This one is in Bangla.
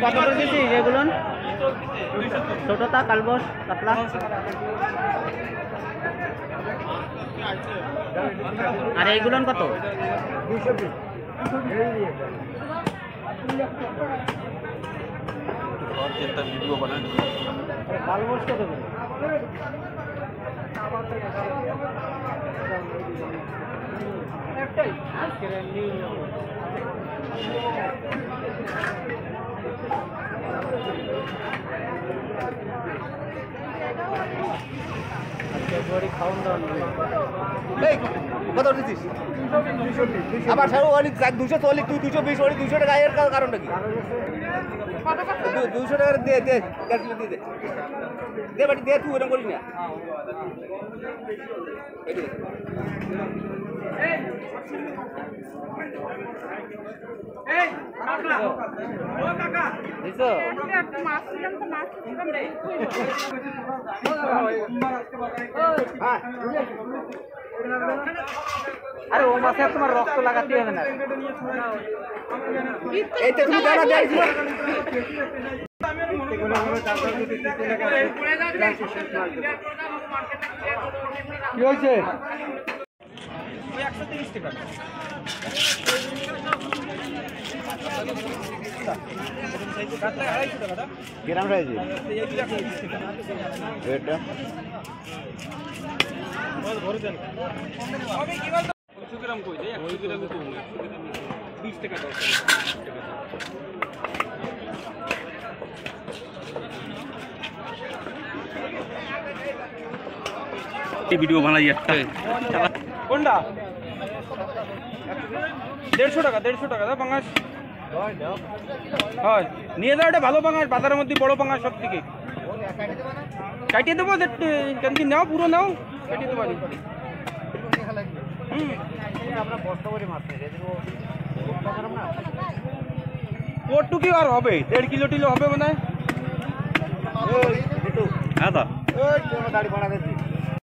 কত করে দিচ্ছি এগুলো? ছোটটা কালবস কাতলা। আর এইগুলো কত? 220। ভিডিও বানান কালবস কত করে? একটাই আজকে নিউ খাওয়ান দাওয়ান কত দিচ্ছিস? আবার সার 240 তুই 220 ওই 200 টাকা এর কারণটা কি? 200 টাকা দে দে ক্যালকুলেট দে দে বাড়ি দে তুই এরকম করিস না। এই কাকা ও কাকা দিছো একটা মাছ দিলাম তো মাছ দিলাম রে। হ্যাঁ আরে ও মাছে তোমার রক্ত লাগাতে হবে না। এই তো তুমি দাঁড়া দেখো কি হয়েছে? 130 টাকা গ্রাম রয়েছে এটা ভিডিও বানাই একটা কোনটা 150 টাকা 150 টাকা দাও পাঙ্গাস হয় নিয়ে যাও। এটা ভালো পাঙ্গাস বাজারের মধ্যে বড় পাঙ্গাস সব থেকে কাটিয়ে দেবো। কেমন নাও পুরো নাও কাটিয়ে দেবো। ওটু কি আর হবে 1.5 কিলো টিলো হবে মনে হয়। দাড়ি বাড়াবে